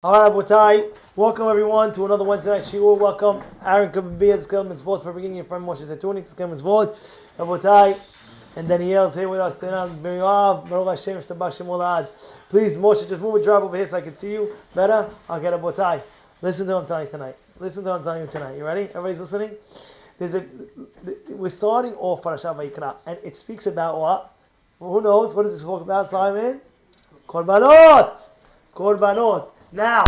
All right, Rabotai, welcome everyone to another Wednesday night shiur. Welcome Aaron Kababiyah, Tzkel Mitzvot for bringing your friend Moshe Zetuni, Tzkel Mitzvot, Rabotai, and Danielle's here with us tonight. Baruch Hashem, Shtabach Shem Olad. Please, Moshe, just move a drop over here so I can see you better. Okay, Rabotai, listen to what I'm telling you tonight. Listen to what I'm telling you tonight. You ready? Everybody's listening? We're starting off PARSHAT Vayikra, and it speaks about what? Well, who knows? What does this talk about, Simon? Korbanot. Now,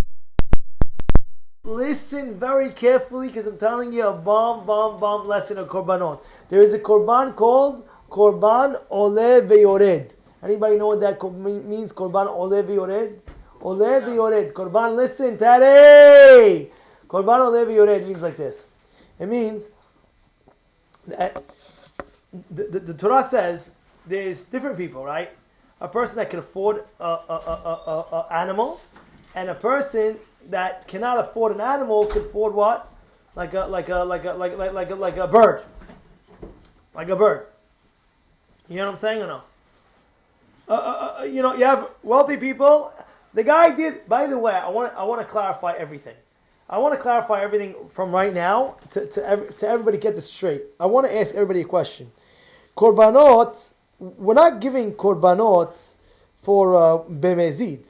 listen very carefully because I'm telling you a bomb lesson of korbanot. There is a korban called korban ole veyored. Anybody know what that means? Korban ole veyored? Ole veyored. Korban, listen, Taddy! Korban ole veyored means like this. It means that the Torah says there's different people, right? A person that can afford a animal, and a person that cannot afford an animal can afford what? Like a bird. Like a bird. You know what I'm saying or no? You have wealthy people. The guy did. By the way, I want to clarify everything. I want to clarify everything from right now to everybody get this straight. I want to ask everybody a question. Korbanot. We're not giving korbanot for bemezid.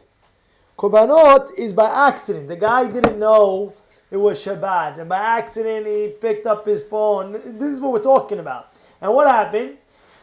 Korbanot is by accident. The guy didn't know it was Shabbat, and by accident he picked up his phone. This is what we're talking about. And what happened?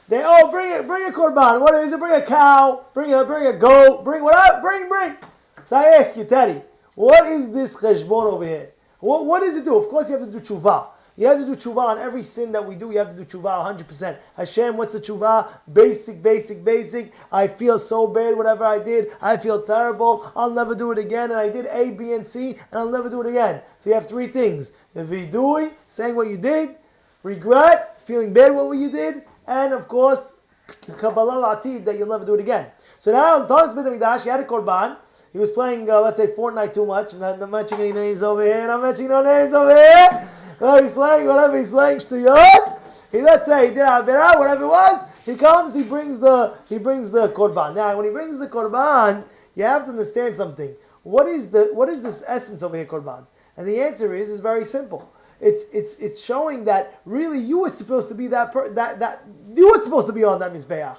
They bring a korban. What is it? Bring a cow. Bring a goat. Bring whatever. Bring. So I ask you, Teddy, what is this cheshbon over here? What does it do? Of course, you have to do tshuva. You have to do tshuva on every sin that we do. You have to do tshuva 100%. Hashem, what's the tshuva? Basic. I feel so bad, whatever I did. I feel terrible. I'll never do it again. And I did A, B, and C, and I'll never do it again. So you have three things. The vidui, saying what you did. Regret, feeling bad what you did. And of course, Kabbalah Atid, that you'll never do it again. So now, Thomas Beit HaMikdash, he had a korban. He was playing, let's say, Fortnite too much. I'm not mentioning any names over here. Well, he's playing whatever he's playing, shtuyot. Let's say he did Avirah, whatever it was. He comes, he brings the korban. Now, when he brings the korban, you have to understand something. What is this essence over here, korban? And the answer is very simple. It's showing that really you were supposed to be that you were supposed to be on that mizbeach.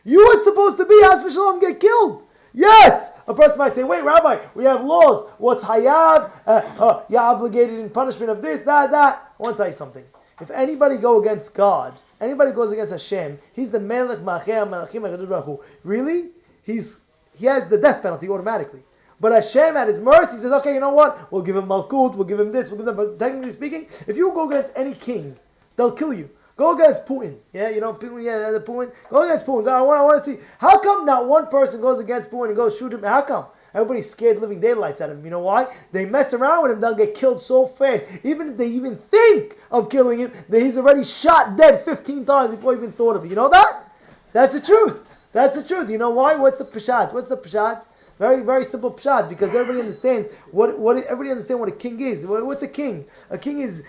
You were supposed to be Has v'Shalom get killed. Yes! A person might say, wait, Rabbi, we have laws. What's hayab? You're obligated in punishment of this, that. I want to tell you something. If anybody goes against God, anybody goes against Hashem, he's the Melech Ma'achei Melechim HaKadosh Baruch Hu. Really? He has the death penalty automatically. But Hashem, at His mercy, says, okay, you know what? We'll give him Malkut, we'll give him this, we'll give him that. But technically speaking, if you go against any king, they'll kill you. Go against Putin. Yeah, you know Putin. Yeah, the Putin. Go against Putin. God, I want to see. How come not one person goes against Putin and goes shoot him? How come? Everybody's scared living daylights out of him. You know why? They mess around with him, they'll get killed so fast. Even if they even think of killing him, he's already shot dead 15 times before he even thought of it. You know that? That's the truth. You know why? What's the pshat? Very, very simple pshat, because everybody understands everybody understands what a king is. What's a king? A king is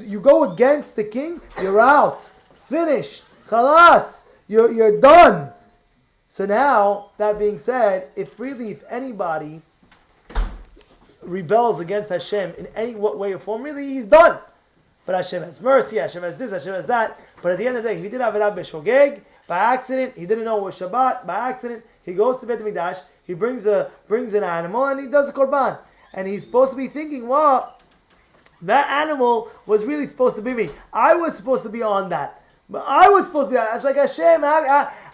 you go against the king, you're out, finished, khalas, you're done. So now, that being said, if anybody rebels against Hashem in any way or form, really he's done. But Hashem has mercy, Hashem has this, Hashem has that. But at the end of the day, if he did have Avirah b'shogeg, by accident, he didn't know it was Shabbat, by accident, he goes to Beit HaMikdash, he brings an animal and he does a korban. And he's supposed to be thinking, well, that animal was really supposed to be me. I was supposed to be on that. But I was supposed to be on that. It's like, Hashem,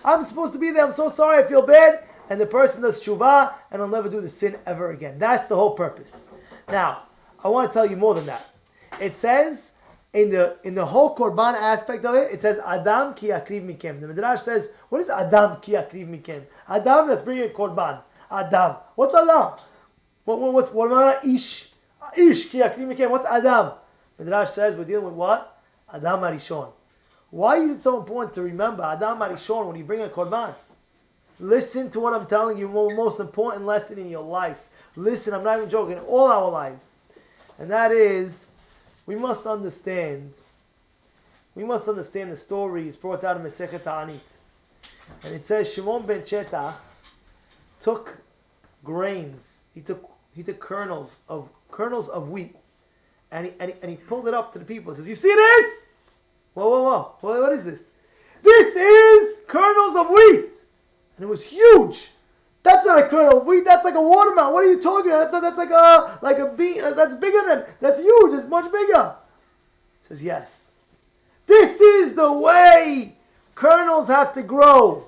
I'm supposed to be there. I'm so sorry. I feel bad. And the person does tshuva and he'll never do the sin ever again. That's the whole purpose. Now, I want to tell you more than that. It says, in the whole korban aspect of it, it says Adam ki akriv mikem. The Midrash says, what is Adam ki akriv mikem? Adam that's bringing a korban. Adam. What's Adam? What ish? Ish ki akriv mikem. What's Adam? Midrash says we're dealing with what? Adam Harishon. Why is it so important to remember Adam Harishon when you bring a korban? Listen to what I'm telling you. The most important lesson in your life. Listen, I'm not even joking. All our lives, and that is, we must understand the story is brought out in Masechet Ta'anit. And it says Shimon ben Chetach took grains. He took He took kernels of wheat, and he pulled it up to the people. He says, "You see this? Whoa! What is this? This is kernels of wheat, and it was huge. That's not a kernel of wheat. That's like a watermelon. What are you talking about? That's like a bean. That's bigger than. That's huge. It's much bigger." He says, "Yes. This is the way kernels have to grow.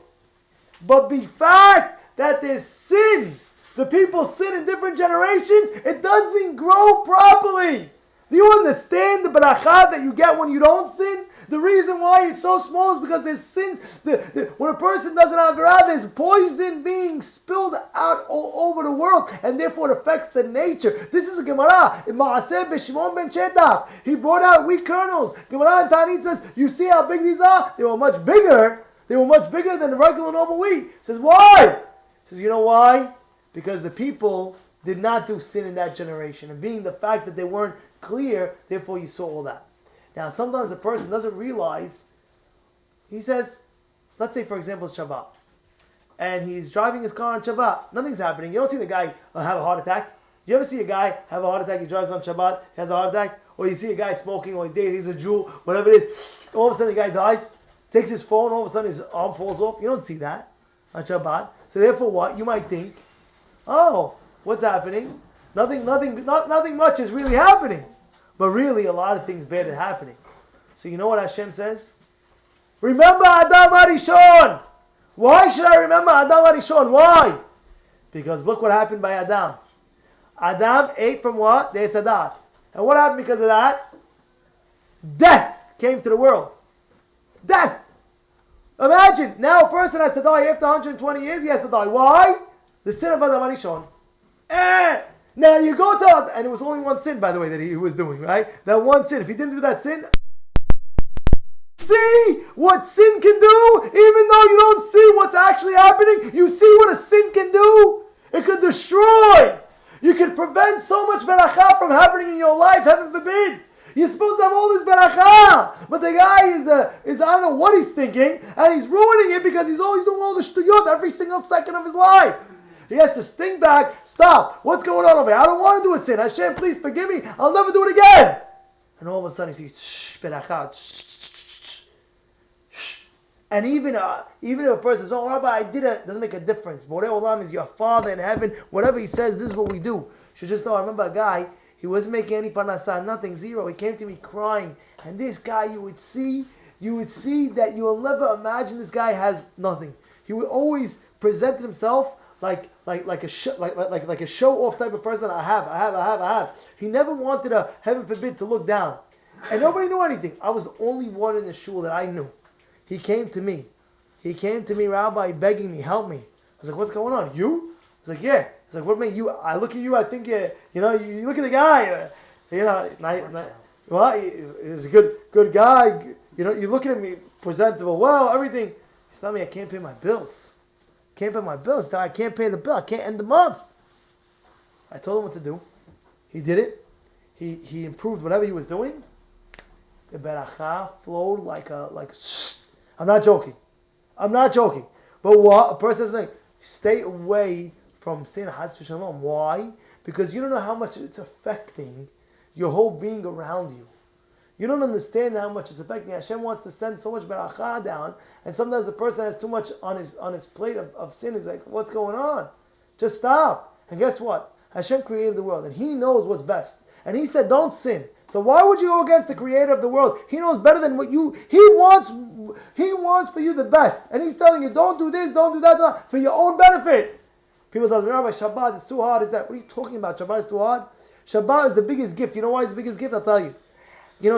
But the fact that there's sin, the people sin in different generations, it doesn't grow properly. Do you understand the barakah that you get when you don't sin? The reason why it's so small is because there's sins. When a person doesn't have avirah, there's poison being spilled out all over the world, and therefore it affects the nature. This is a Gemara in Maaseh B'Shimon ben Shetach. He brought out wheat kernels. Gemara in Tanit says, "You see how big these are? They were much bigger. They were much bigger than the regular normal wheat." He says, "Why?" He says, "You know why? Because the people did not do sin in that generation, and being the fact that they weren't clear, therefore you saw all that." Now, sometimes a person doesn't realize, he says, let's say for example it's Shabbat, and he's driving his car on Shabbat. Nothing's happening. You don't see the guy have a heart attack. Do you ever see a guy have a heart attack? He drives on Shabbat, he has a heart attack. Or you see a guy smoking, or he's a Jew, whatever it is. All of a sudden the guy dies, takes his phone, all of a sudden his arm falls off. You don't see that on Shabbat. So therefore what? You might think, oh, what's happening? Nothing much is really happening. But really, a lot of things bad are happening. So you know what Hashem says? Remember Adam HaRishon. Why should I remember Adam HaRishon? Why? Because look what happened by Adam. Adam ate from what? The Eitz Hadat. And what happened because of that? Death came to the world. Death. Imagine, now a person has to die after 120 years, he has to die. Why? The sin of Adam HaRishon. Now you go to, and it was only one sin, by the way, that he was doing, right? That one sin. If he didn't do that sin, see what sin can do, even though you don't see what's actually happening. You see what a sin can do. It could destroy. You could prevent so much barakah from happening in your life. Heaven forbid. You're supposed to have all this barakah, but the guy is I don't know what he's thinking, and he's ruining it because he's always doing all the shtuyot every single second of his life. He has to think back, stop, what's going on over here? I don't want to do a sin. Hashem, please forgive me. I'll never do it again. And all of a sudden he sees, shh, barakah, shh. And even if a person says, oh, Rabbi, I did it, doesn't make a difference. Borei Olam is your Father in heaven. Whatever he says, this is what we do. You should just know, I remember a guy, he wasn't making any parnasah, nothing, zero. He came to me crying. And this guy, you would see that you will never imagine this guy has nothing. He would always present himself like a show off type of person that I have. He never wanted heaven forbid, to look down. And nobody knew anything. I was the only one in the shul that I knew. He came to me, Rabbi, begging me, help me. I was like, what's going on? You? I was like, yeah. He's like, what made you? I look at you, I think, you look at the guy, he's a good guy. You look at him, presentable, well, everything. He's telling me I can't pay my bills. I can't pay the bill. I can't end the month. I told him what to do. He did it. He improved whatever he was doing. The beracha flowed like I'm not joking. But what? A person is like, stay away from sin, has v'shalom. Why? Because you don't know how much it's affecting your whole being around you. You don't understand how much it's affecting. Hashem wants to send so much barakah down, and sometimes a person has too much on his plate of sin. He's like, what's going on? Just stop. And guess what? Hashem created the world, and He knows what's best. And He said, don't sin. So why would you go against the Creator of the world? He knows better than what you. He wants for you the best, and He's telling you, don't do this, don't do that, for your own benefit. People tell me, Rabbi, Shabbat is too hard. Is that? What are you talking about? Shabbat is too hard. Shabbat is the biggest gift. You know why it's the biggest gift? I'll tell you.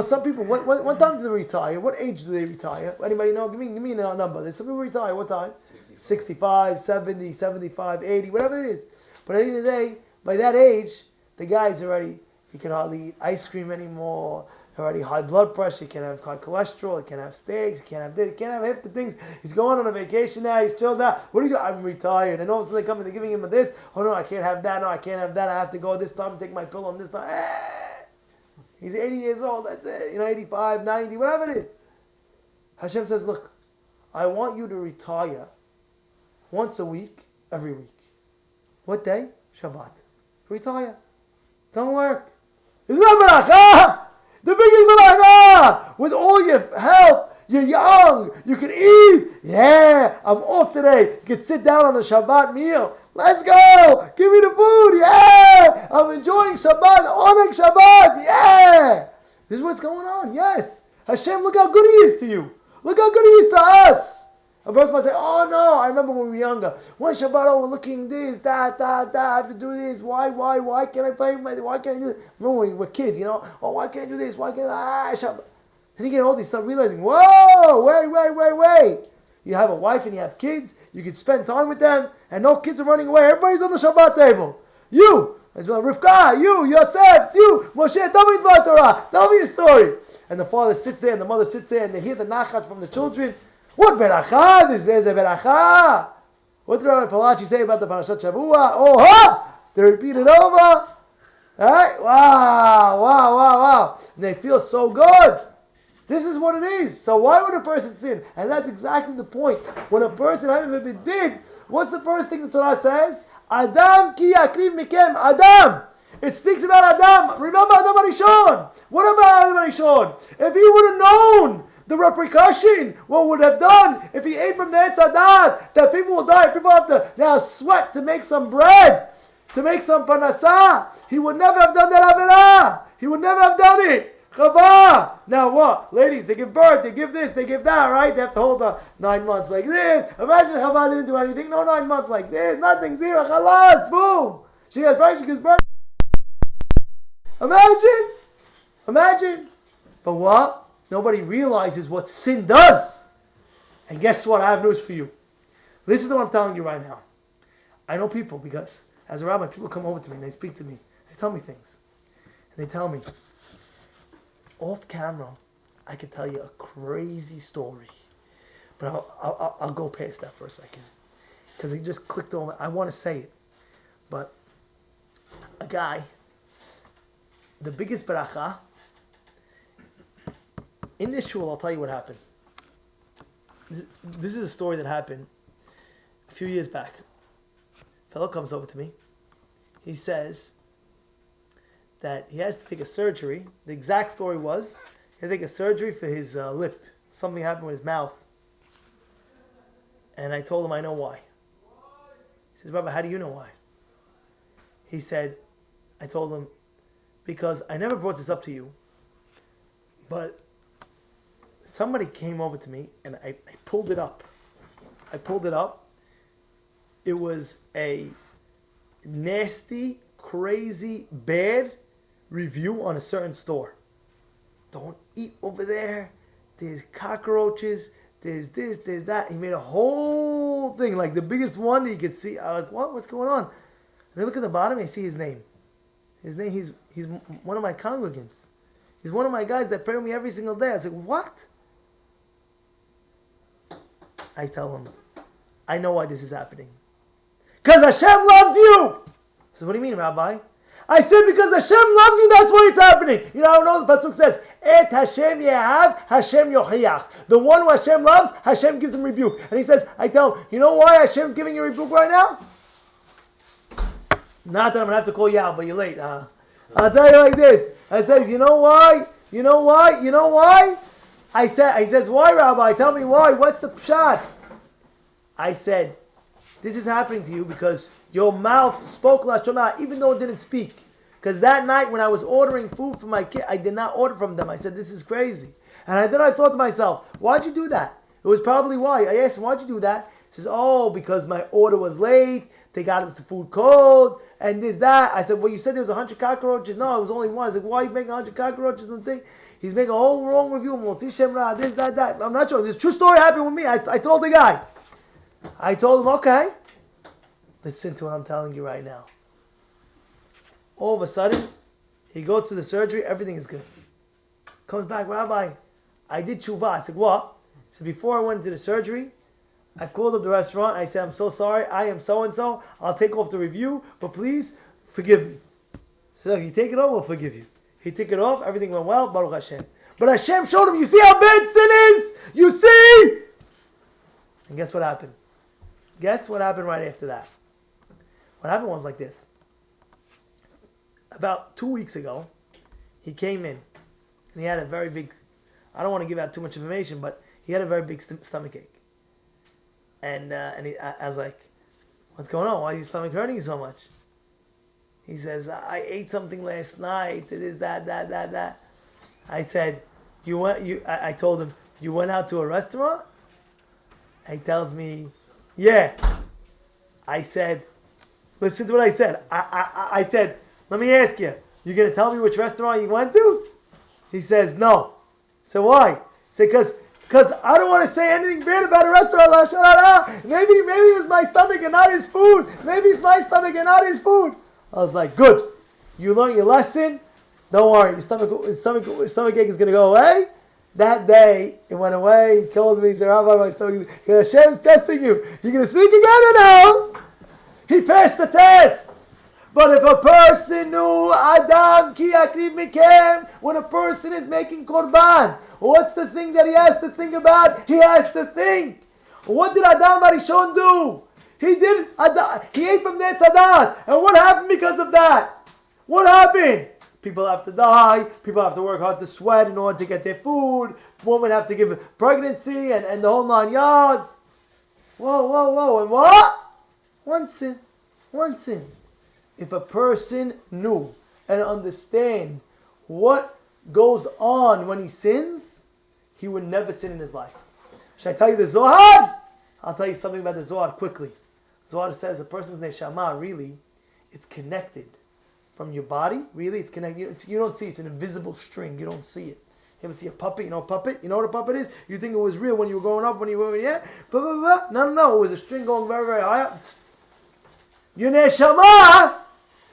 Some people, what time do they retire? What age do they retire? Anybody know? Give me a number. There's some people retire. What time? 65, 70, 75, 80, whatever it is. But at the end of the day, by that age, the guy's already, he can hardly eat ice cream anymore. Already high blood pressure. He can't have high cholesterol. He can't have steaks. He can't have this. He can't have half the things. He's going on a vacation now. He's chilled out. What do you do? I'm retired. And all of a sudden they come and they're giving him this. Oh no, I can't have that. No, I can't have that. I have to go this time and take my pill on this time. He's 80 years old, that's it. 85, 90, whatever it is. Hashem says, look, I want you to retire once a week, every week. What day? Shabbat. retire. Don't work. Isn't that beracha? The biggest beracha! With all your health, you're young, you can eat. Yeah, I'm off today. You can sit down on a Shabbat meal. Let's go! Give me the food. Yeah! I'm enjoying Shabbat, honoring Shabbat. Yeah! This is what's going on. Yes. Hashem, look how good He is to you. Look how good He is to us. A person might say, oh no, I remember when we were younger. One Shabbat, oh, we're looking this, that, I have to do this. Why can't I play with why can't I do this? Remember when we were kids, oh, why can't I do this? Why can't Shabbat? Then you get older, you start realizing, whoa, wait. You have a wife and you have kids, you can spend time with them, and no kids are running away. Everybody's on the Shabbat table. You, as well, Rivka, you, Yosef, you, Moshe, tell me the Torah, tell me a story. And the father sits there and the mother sits there and they hear the nachat from the children. What beracha? This is a beracha. What did Rabbi Palacci say about the PARSHAT Shavua? Oh, ha! They repeat it over. Alright? Wow. And they feel so good. This is what it is. So why would a person sin? And that's exactly the point. When a person, heaven forbid, did, what's the first thing the Torah says? Adam ki yakriv mikem. Adam. It speaks about Adam. Remember Adam Arishon. What about Adam Arishon? If he would have known the repercussion, what would have done if he ate from the Etz Hadat, that people will die, people have to now sweat to make some bread, to make some panasah, he would never have done that avirah. He would never have done it. Chava. Now what? Ladies, they give birth, they give this, they give that, right? They have to hold 9 months like this. Imagine Chava didn't do anything. No 9 months like this. Nothing. Zero. Chalas. Boom. She gets pregnant, she gives birth. Imagine. But what? Nobody realizes what sin does. And guess what? I have news for you. Listen to what I'm telling you right now. I know people because as a rabbi, people come over to me and they speak to me. They tell me things. And they tell me, off camera, I could tell you a crazy story. But I'll go past that for a second. Because it just clicked over. I want to say it. But a guy, the biggest beracha, in this shul, I'll tell you what happened. This is a story that happened a few years back. A fellow comes over to me. He says that he has to take a surgery. The exact story was, he had to take a surgery for his lip. Something happened with his mouth. And I told him I know why. He says, Rabbi, how do you know why? He said, I told him, because I never brought this up to you, but somebody came over to me and I pulled it up. It was a nasty, crazy, bad review on a certain store. Don't eat over there. There's cockroaches. There's this, there's that. He made a whole thing, like the biggest one you could see. I'm like, what? What's going on? And I look at the bottom and I see his name. He's one of my congregants. He's one of my guys that pray with me every single day. I was like, what? I tell him, I know why this is happening. Because Hashem loves you! He says, what do you mean, Rabbi? I said, because Hashem loves you, that's why it's happening. You know the Pasuk says, Et Hashem yehav, Hashem yochiach. The one who Hashem loves, Hashem gives him rebuke. And he says, I tell him, you know why Hashem's giving you rebuke right now? Not that I'm going to have to call you out, but you're late. I'll tell you like this. I says, you know why? He says, why, Rabbi? Tell me why. What's the pshat? I said, this is happening to you because your mouth spoke Lashon Hara, even though it didn't speak. Because that night when I was ordering food for my kid, I did not order from them. I said, this is crazy. And then I thought to myself, why'd you do that? It was probably why. I asked him, why'd you do that? He says, oh, because my order was late. They got us the food cold. And this, that. I said, well, you said there was 100 cockroaches. No, it was only one. I said, why are you making 100 cockroaches and thing? He's making a whole wrong review. This, that. I'm not sure. This true story happened with me. I told the guy. I told him, okay. Listen to what I'm telling you right now. All of a sudden, he goes to the surgery. Everything is good. Comes back, Rabbi, I did tshuva. I said, what? He said, before I went into the surgery, I called up the restaurant. I said, I'm so sorry. I am so-and-so. I'll take off the review, but please forgive me. So look, you take it off, we'll forgive you. He took it off. Everything went well. Baruch Hashem. But Hashem showed him, you see how bad sin is? You see? And guess what happened? Guess what happened right after that? What happened was like this. about 2 weeks ago, he came in and he had a very big, I don't want to give out too much information, but he had a very big stomach ache. And I was like, what's going on? Why is your stomach hurting you so much? He says, I ate something last night. It is that. I said, I told him, you went out to a restaurant? And he tells me, yeah. I said, listen to what I said. I said, let me ask you, you going to tell me which restaurant you went to? He says, no. So why? Say, because I don't want to say anything bad about a restaurant. Maybe it was my stomach and not his food. Maybe it's my stomach and not his food. I was like, good. You learned your lesson. Don't worry. Your stomach ache is going to go away. That day, it went away. He called me. He said, Rabbi, my stomach ache. Hashem's testing you. You're going to speak again or no? He passed the test. But if a person knew Adam ki akriv mikem, when a person is making korban, what's the thing that he has to think about? He has to think. What did Adam Arishon do? He ate from the Etzadat. And what happened because of that? What happened? People have to die. People have to work hard to sweat in order to get their food. Women have to give pregnancy and the whole 9 yards. Whoa. And what? One sin. If a person knew and understand what goes on when he sins, he would never sin in his life. Should I tell you the Zohar? I'll tell you something about the Zohar quickly. Zohar says a person's neshama, really, it's connected from your body. Really, it's connected. You don't see it. It's an invisible string. You don't see it. You ever see a puppet? You know a puppet? You know what a puppet is? You think it was real when you were growing up, when you were, yeah? No. It was a string going very, very high up. Your neshama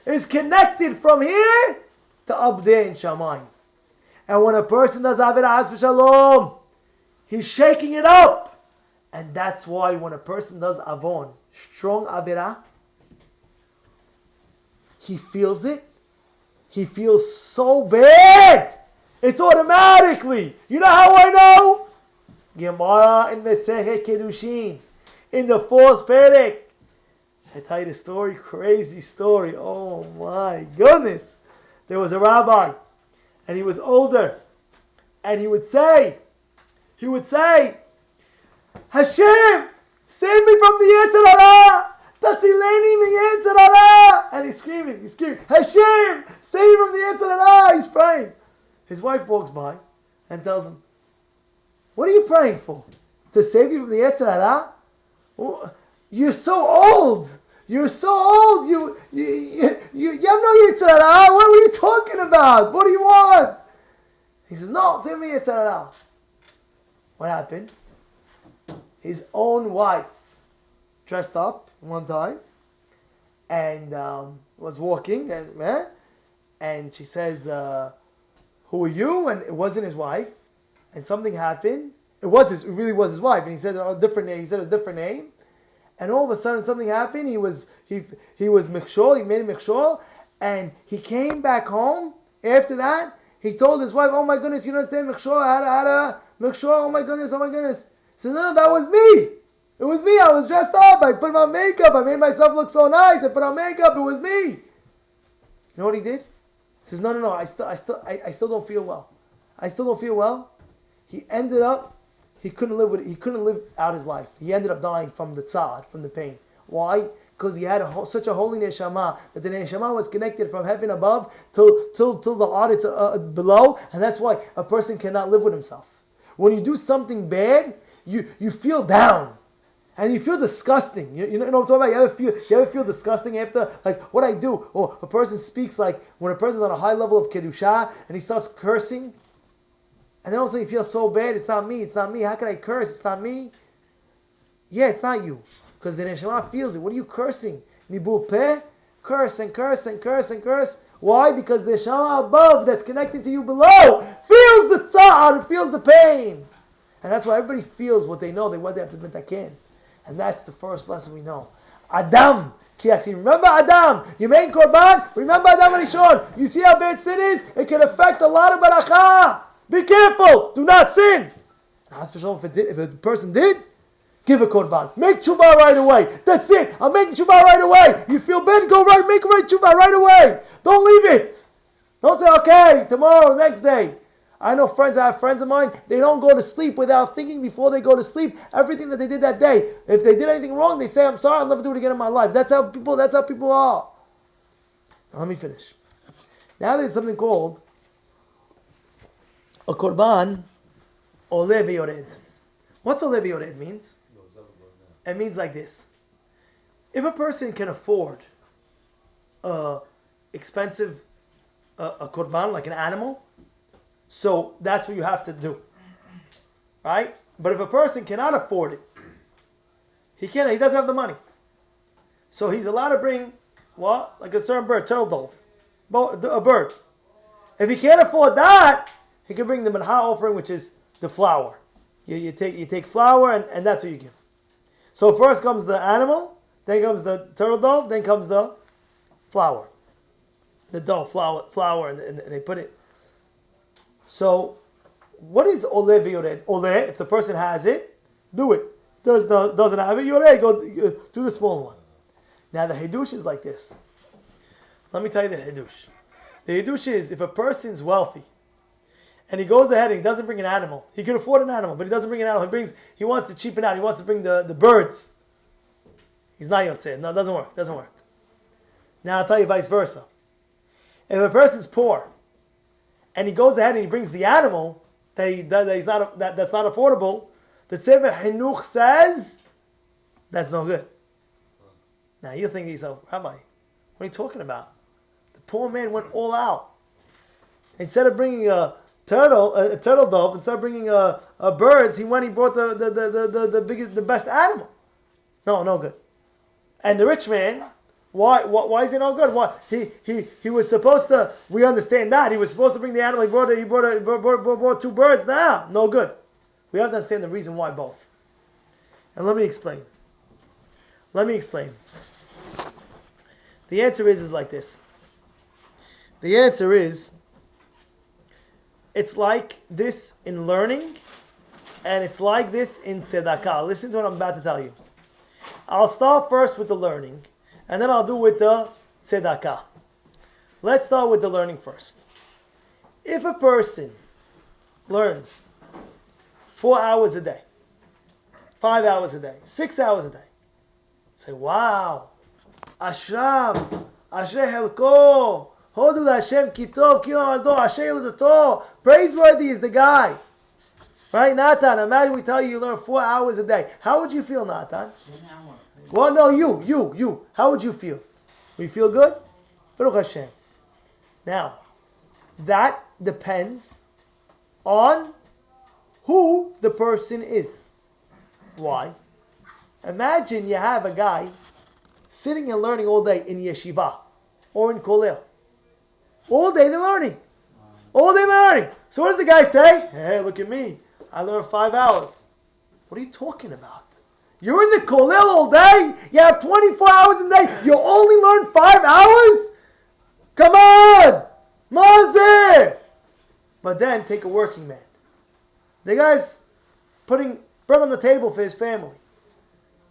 is connected from here to up there in Shamayim. And when a person does Avirah Has V'Shalom, he's shaking it up. And that's why when a person does Avon, strong Avirah, he feels it. He feels so bad. It's automatically. You know how I know? Gemara in Mesechet Kedushin, in the 4th Perek. I tell you the story, crazy story. Oh my goodness. There was a rabbi, and he was older, and he would say, Hashem, save me from the Yetzer Hara. Tatzileni min Yetzer Hara. And he's screaming, Hashem, save me from the Yetzer Hara. He's praying. His wife walks by and tells him, what are you praying for? To save you from the Yetzer Hara? You're so old. You have no Yetzer Hara. What are you talking about? What do you want? He says, no, save me Yetzer Hara. What happened? His own wife dressed up one time and was walking and she says, who are you? And it wasn't his wife. And something happened. It really was his wife. And he said a different name. He said a different name. And all of a sudden something happened. He was mikshol. He made a mikshol. And he came back home. After that, he told his wife, oh my goodness, you don't understand mikshol. I had a mikshol. Oh my goodness. He said, no, that was me. It was me. I was dressed up. I put on makeup. I made myself look so nice. I put on makeup. It was me. You know what he did? He says, no. I still don't feel well. He ended up, he couldn't live out his life. He ended up dying from the tzad, from the pain. Why? Because he had such a holy neshama that the neshama was connected from heaven above till the earth below, and that's why a person cannot live with himself. When you do something bad, you feel down. And you feel disgusting. You know what I'm talking about? You ever feel disgusting after, like, what I do? Or a person speaks, like, when a person's on a high level of Kedusha, and he starts cursing, and then all of a sudden you feel so bad, it's not me. How can I curse? It's not me. Yeah, it's not you. Because the Neshama feels it. What are you cursing? Nibul peh? Curse and curse and curse and curse. Why? Because the Neshama above, that's connected to you below, feels the tzad, feels the pain. And that's why everybody feels what they know, what they have to mitaken. And that's the first lesson we know. Adam. Remember Adam. You made korban. Remember Adam and Rishon. You see how bad sin is? It can affect a lot of baracha. Be careful. Do not sin. If a person did, give a korban. Make tshuva right away. That's it. I'm making tshuva right away. You feel bad? Go right, make right tshuva right away. Don't leave it. Don't say, okay, tomorrow, next day. I have friends of mine, they don't go to sleep without thinking before they go to sleep everything that they did that day. If they did anything wrong, they say, I'm sorry, I'll never do it again in my life. That's how people are. Now let me finish. Now there's something called a korban ole veyored. What's ole veyored means? It means like this. If a person can afford expensive a korban, like an animal, so that's what you have to do, right? But if a person cannot afford it, he doesn't have the money, so he's allowed to bring what, like a certain bird, turtle dove, a bird. If he can't afford that, he can bring the mincha offering, which is the flour. You take flour and that's what you give. So first comes the animal, then comes the turtle dove, then comes the flour, the dough, flour, and they put it. So, what is ole veyored? Ole, if the person has it, do it. Doesn't have it, yored, go do the small one. Now the hidush is like this. Let me tell you the hidush. The hidush is, if a person's wealthy, and he goes ahead and he doesn't bring an animal, he can afford an animal, but he doesn't bring an animal. He wants to cheapen out. He wants to bring the birds. He's not yotzei. No, it doesn't work. Now I'll tell you vice versa. If a person's poor, and he goes ahead and he brings the animal that's not affordable, the Sefer Chinuch says that's no good. Now you're thinking to yourself, Rabbi, what are you talking about? The poor man went all out. Instead of bringing a turtle dove, instead of bringing birds, he brought the best animal. No good. And the rich man, why is it no good? Why he was supposed to? We understand that he was supposed to bring the animal. He brought two birds. Now, no good. We have to understand the reason why both. And let me explain. The answer is like this. The answer is, it's like this in learning, and it's like this in tzedakah. Listen to what I'm about to tell you. I'll start first with the learning, and then I'll do with the tzedakah. Let's start with the learning first. If a person learns 4 hours a day, 5 hours a day, 6 hours a day, say, wow, Ashram, Ashrei Helko, Hodu Hashem Kitov, Kilam Azdo, Ashrei Ludato, praiseworthy is the guy. Right, Natan? Imagine we tell you learn 4 hours a day. How would you feel, Natan? Well, no, you. How would you feel? Would you feel good? Baruch Hashem. Now, that depends on who the person is. Why? Imagine you have a guy sitting and learning all day in yeshiva or in kollel. All day they're learning. So what does the guy say? Hey, look at me. I learned 5 hours. What are you talking about? You're in the kollel all day? You have 24 hours a day. You only learn 5 hours? Come on! Mazeh! But then take a working man. The guy's putting bread on the table for his family.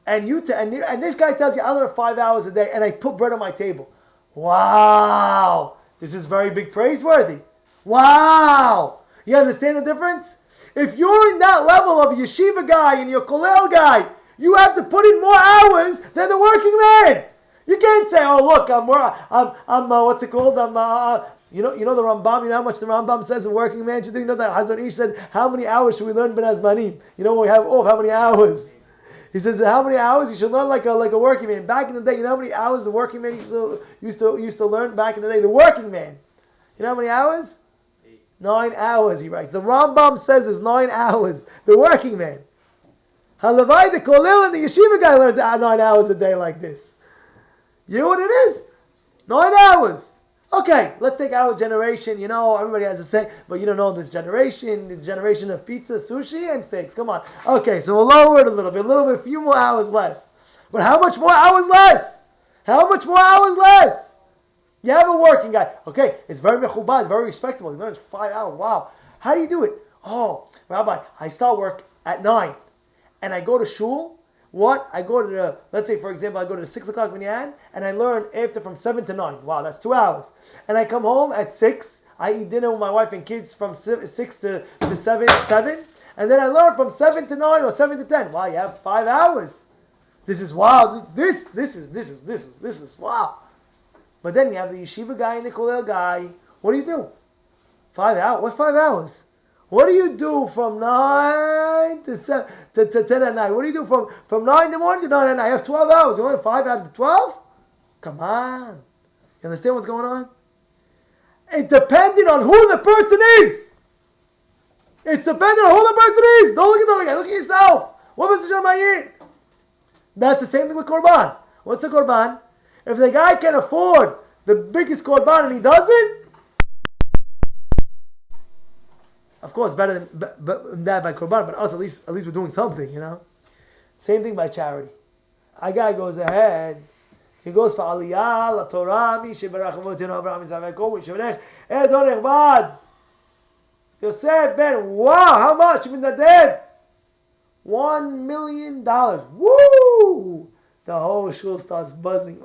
And this guy tells you, I learn 5 hours a day and I put bread on my table. Wow! This is very big praiseworthy. Wow! You understand the difference? If you're in that level of a yeshiva guy and your kollel guy, you have to put in more hours than the working man. You can't say, "Oh, look, I'm what's it called? You know the Rambam. You know how much the Rambam says a working man should do. You know that Hazon Ish said, how many hours should we learn Ben Azmanim? You know we have how many hours? He says how many hours you should learn like a working man. Back in the day, you know how many hours the working man used to learn back in the day. The working man. You know how many hours? 9 hours, he writes. The Rambam says it's 9 hours. The working man. Halavai, the kollel and the yeshiva guy learns 9 hours a day like this. You know what it is? 9 hours. Okay, let's take our generation. You know, everybody has a say, but you don't know this generation of pizza, sushi, and steaks. Come on. Okay, so we'll lower it a little bit, a few more hours less. But how much more hours less? You have a working guy. Okay, it's very mechubad, very respectable. He learns 5 hours. Wow. How do you do it? Oh, Rabbi, I start work at 9. And I go to shul What? I go to the, let's say for example, I go to the 6 o'clock minyan and I learn after from 7 to 9. Wow, that's 2 hours. And I come home at 6. I eat dinner with my wife and kids from 6 to 7. And then I learn from 7 to 9 or 7 to 10. Wow, you have 5 hours. This is wow. This is wow. But then you have the yeshiva guy and the kollel guy. What do? 5 hours? What 5 hours? What do you do from 9 to 10 at night? What do you do from 9 in the morning to 9 at night? I have 12 hours. You only 5 out of 12? Come on. You understand what's going on? It depended on who the person is. It's dependent on who the person is. Don't look at the other guy. Look at yourself. What was the Shamayit? That's the same thing with Korban. What's the Korban? If the guy can afford the biggest Korban and he doesn't, of course, better than that by Korban, but us at least we're doing something, you know. Same thing by charity. A guy goes ahead, he goes for Aliyah, La Torah, Mi Shebarach Avotenu Abraham Yitzhak Yaakov, Mi Shebarach Edon Echbad. Yosef Ben, wow, how much? You mean the dead? $1 million. Woo! The whole shul starts buzzing.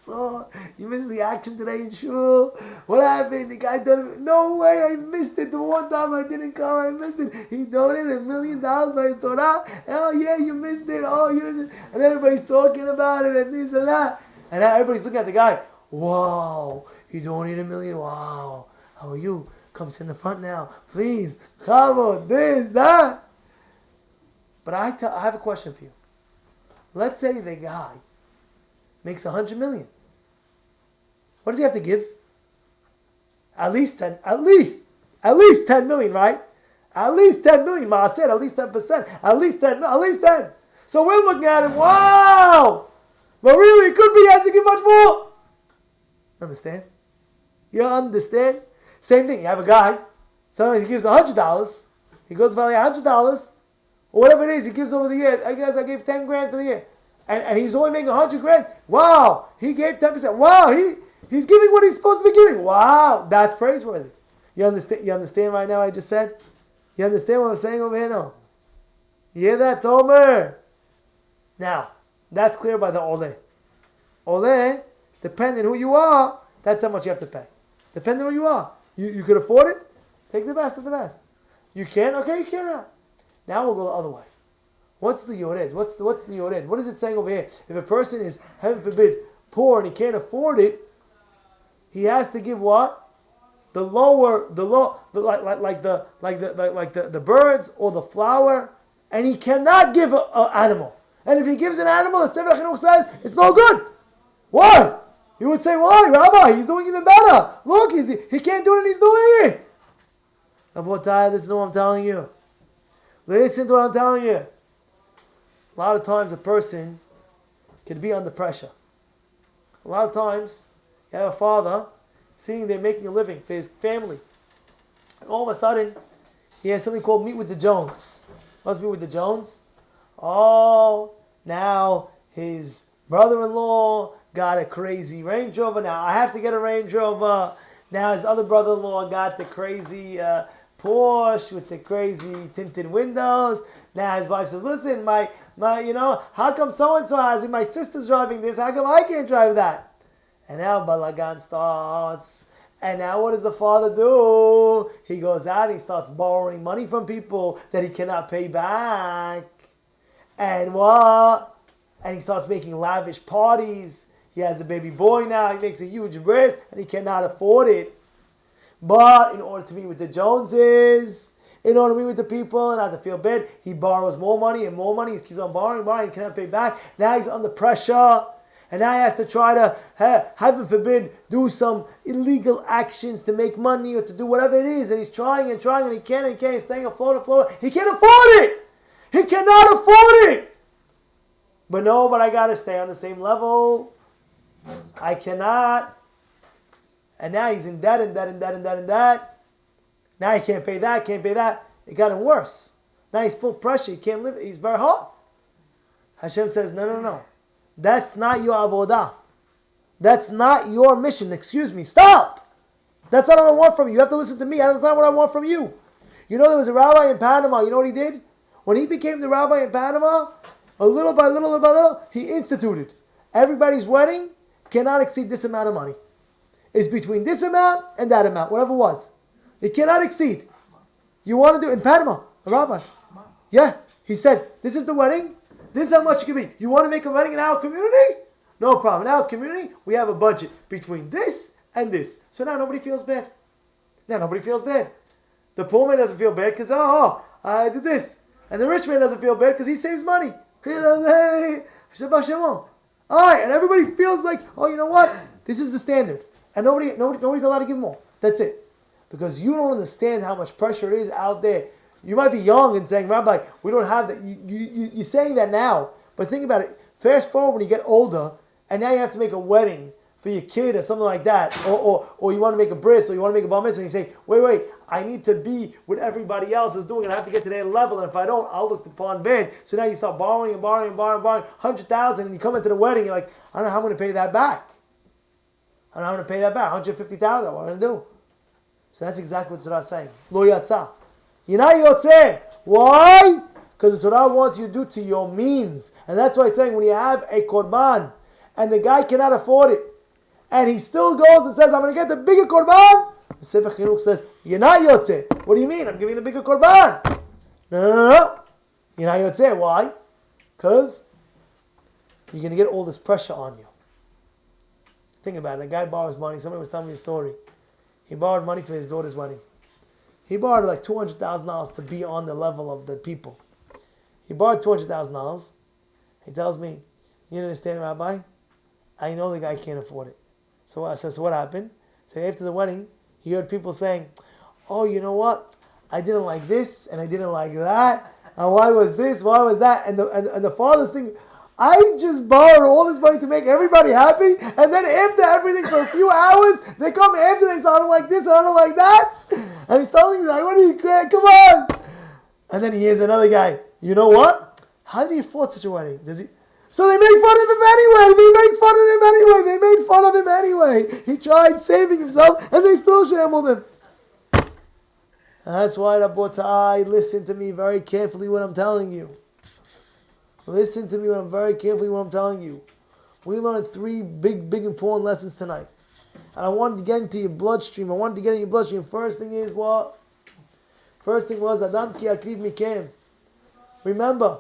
Oh, you missed the action today in shul. What happened? The guy done it. No way, I missed it. The one time I didn't come, I missed it. He donated $1 million by the Torah. Oh yeah, you missed it. Oh, you didn't. And everybody's talking about it and this and that. And now everybody's looking at the guy. Wow, he donated $1 million. Wow, how are you? Come sit in the front now, please. Come on, this, that. But I have a question for you. Let's say the guy makes $100 million. What does he have to give? At least 10 million, right? At least 10 million. Ma said at least 10%. At least 10. So we're looking at him, wow! But really, it could be he has to give much more. Understand? You understand? Same thing. You have a guy. Sometimes he gives $100. He goes value $100. Or whatever it is, he gives over the year. I guess I gave 10 grand for the year. And he's only making 100 grand. Wow, he gave 10%. Wow, he's giving what he's supposed to be giving. Wow, that's praiseworthy. You understand right now what I just said? You understand what I'm saying over here now? You hear that, Tomer? Now, that's clear by the Ole. Ole, depending who you are, that's how much you have to pay. Depending on who you are. You could afford it, take the best of the best. You can't, okay, you cannot. Now we'll go the other way. What's the yored? What's the yored? What is it saying over here? If a person is, heaven forbid, poor and he can't afford it, he has to give what? The birds or the flower, and he cannot give an animal. And if he gives an animal, the Sefer HaChinuch says it's no good. Why? You would say, why, Rabbi? He's doing even better. Look, he can't do it and he's doing it. Rabotai, this is what I'm telling you. Listen to what I'm telling you. A lot of times a person can be under pressure. A lot of times you have a father seeing they're making a living for his family. And all of a sudden he has something called Meet with the Jones. What's Meet with the Jones? Oh, now his brother-in-law got a crazy Range Rover. Now I have to get a Range Rover. Now his other brother-in-law got the crazy Porsche with the crazy tinted windows. Now his wife says, listen, my, how come so-and-so has it? My sister's driving this. How come I can't drive that? And now balagan starts. And now what does the father do? He goes out and he starts borrowing money from people that he cannot pay back. And what? And he starts making lavish parties. He has a baby boy now. He makes a huge bris and he cannot afford it. But in order to meet with the Joneses, in order to meet with the people and not to feel bad, he borrows more money and more money. He keeps on borrowing, he cannot pay back. Now he's under pressure. And now he has to try to, heaven forbid, do some illegal actions to make money or to do whatever it is. And he's trying and he can't. He's staying afloat. He can't afford it. He cannot afford it. But no, I got to stay on the same level. I cannot. And now he's in debt. Now he can't pay that. It got him worse. Now he's full pressure. He can't live. He's very hot. Hashem says, no. That's not your avodah. That's not your mission. Excuse me. Stop. That's not what I want from you. You have to listen to me. That's not what I want from you. You know, there was a rabbi in Panama. You know what he did? When he became the rabbi in Panama, A little by little by little, he instituted. Everybody's wedding cannot exceed this amount of money. It's between this amount and that amount, whatever it was. It cannot exceed. You want to do in Panama, a rabbi. Yeah, he said, this is the wedding. This is how much it can be. You want to make a wedding in our community? No problem. In our community, we have a budget between this and this. So now nobody feels bad. Now nobody feels bad. The poor man doesn't feel bad because, I did this. And the rich man doesn't feel bad because he saves money. Hey, Shabbat Shalom. All right, and everybody feels like, you know what? This is the standard. And nobody's allowed to give more. That's it. Because you don't understand how much pressure it is out there. You might be young and saying, Rabbi, we don't have that. You're saying that now. But think about it. Fast forward when you get older, and now you have to make a wedding for your kid or something like that. Or you want to make a bris, or you want to make a bar mitzvah, and you say, wait, I need to be what everybody else is doing, and I have to get to their level, and if I don't, I'll look upon bad. So now you start borrowing, 100,000, and you come into the wedding, you're like, I don't know how I'm going to pay that back. 150,000, what am I going to do? So that's exactly what the Torah is saying. Lo yatsa. You're not yotzeh. Why? Because the Torah wants you to do to your means. And that's why it's saying when you have a korban and the guy cannot afford it and he still goes and says, I'm going to get the bigger korban, the Sefer Chinuch says, you're not yotzeh. What do you mean? I'm giving the bigger korban. No. You're not yotzeh. Why? Because you're going to get all this pressure on you. Think about it. A guy borrows money. Somebody was telling me a story. He borrowed money for his daughter's wedding. He borrowed like $200,000 to be on the level of the people. He borrowed $200,000. He tells me, you understand, Rabbi? I know the guy can't afford it. So I said, so what happened? So after the wedding, he heard people saying, you know what? I didn't like this and I didn't like that. And why was this? Why was that? And the father's thinking, I just borrowed all this money to make everybody happy, and then after everything for a few hours, they come after they say, I don't like this, I don't like that. And he's telling me, what are you crying? Come on. And then he hears another guy, you know what? How did he afford such a wedding? So they make fun of him anyway. They made fun of him anyway. He tried saving himself, and they still shambled him. And that's why, Rabbotai, listen to me very carefully what I'm telling you. Listen to me very carefully what I'm telling you. We learned 3 big important lessons tonight. And I wanted to get into your bloodstream. First thing is what? First thing was, Adam ki akriv mikem. Remember,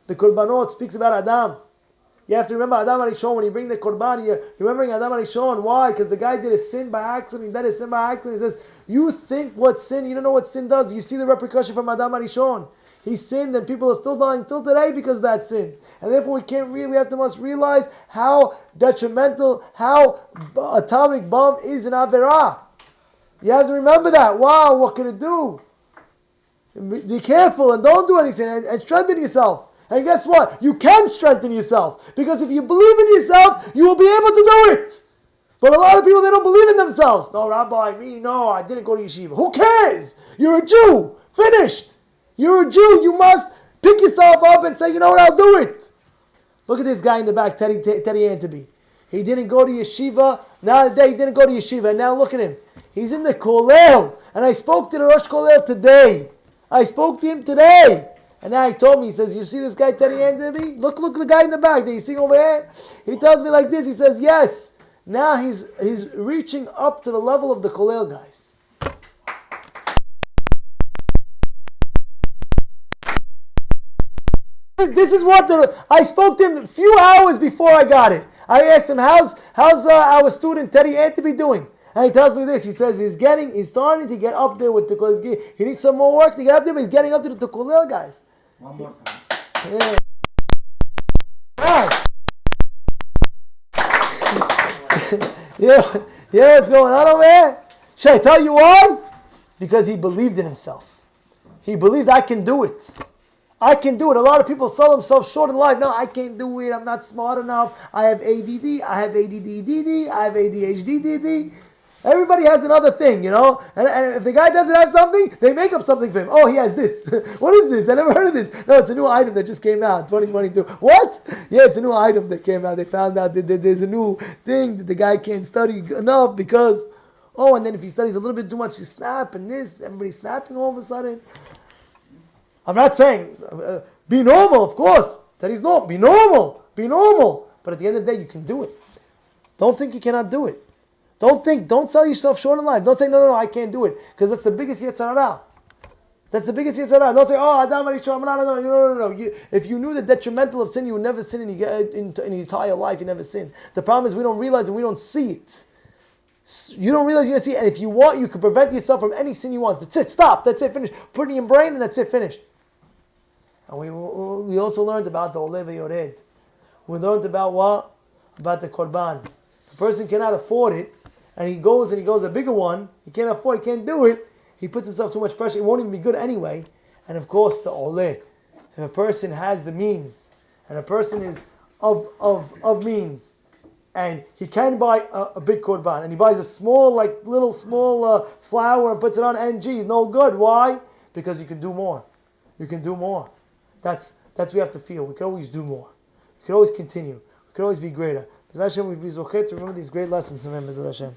the Korbanot speaks about Adam. You have to remember Adam HaRishon. When you bring the Korban, you're remembering Adam HaRishon. Why? Because the guy did a sin by accident. He did a sin by accident. He says, you think what sin, you don't know what sin does. You see the repercussion from Adam HaRishon. He sinned and people are still dying till today because of that sin. And therefore we must realize how detrimental, how atomic bomb is an Averah. You have to remember that. Wow, what can it do? Be careful and don't do anything and strengthen yourself. And guess what? You can strengthen yourself. Because if you believe in yourself, you will be able to do it. But a lot of people, they don't believe in themselves. No, Rabbi, I didn't go to yeshiva. Who cares? You're a Jew. Finished. You're a Jew. You must pick yourself up and say, you know what, I'll do it. Look at this guy in the back, Teddy Antaby. He didn't go to yeshiva. Nowadays, he didn't go to yeshiva. And now look at him. He's in the kollel. And I spoke to the Rosh Kollel today. And now he told me, he says, you see this guy, Teddy Antaby? Look the guy in the back. Do you see him over here? He tells me like this. He says, yes. Now he's reaching up to the level of the kollel guys. This is what I spoke to him a few hours before I got it. I asked him, how's our student Teddy Antaby doing? And he tells me this. He says he's starting to get up there with the, he needs some more work to get up there, but he's getting up to the kollel guys. One more time. Yeah. Yeah, what's going on over here? Should I tell you why? Because he believed in himself. He believed I can do it. I can do it. A lot of people sell themselves short in life. No, I can't do it. I'm not smart enough. I have ADD. I have ADD. I have ADHD. Everybody has another thing, you know. And if the guy doesn't have something, they make up something for him. Oh, he has this. What is this? I never heard of this. No, it's a new item that just came out, 2022. What? Yeah, it's a new item that came out. They found out that there's a new thing that the guy can't study enough because, and then if he studies a little bit too much, he snap and this. Everybody's snapping all of a sudden. I'm not saying be normal, of course. That he's not. Be normal. Be normal. But at the end of the day, you can do it. Don't think you cannot do it. Don't sell yourself short in life. Don't say, no, I can't do it. Because that's the biggest Yetzer Hara. That's the biggest Yetzer Hara. Don't say, Adam Arishon, no. If you knew the detrimental of sin, you would never sin in your entire life. You never sin. The problem is we don't realize and we don't see it. You don't realize you don't see it. And if you want, you can prevent yourself from any sin you want. That's it. Stop. That's it. Finish. Put it in your brain and that's it. Finished. And we also learned about the Oleh Veyored. We learned about what? About the Korban. The person cannot afford it, and he goes a bigger one. He can't afford it, he can't do it. He puts himself too much pressure. It won't even be good anyway. And of course, the Oleh. If a person has the means, and a person is of means, and he can buy a big Korban, and he buys a small flour and puts it on, and gee, no good. Why? Because you can do more. You can do more. That's what we have to feel. We can always do more. We can always continue. We can always be greater. Bezrat Hashem, we be zochet to remember these great lessons from him. Bezrat Hashem.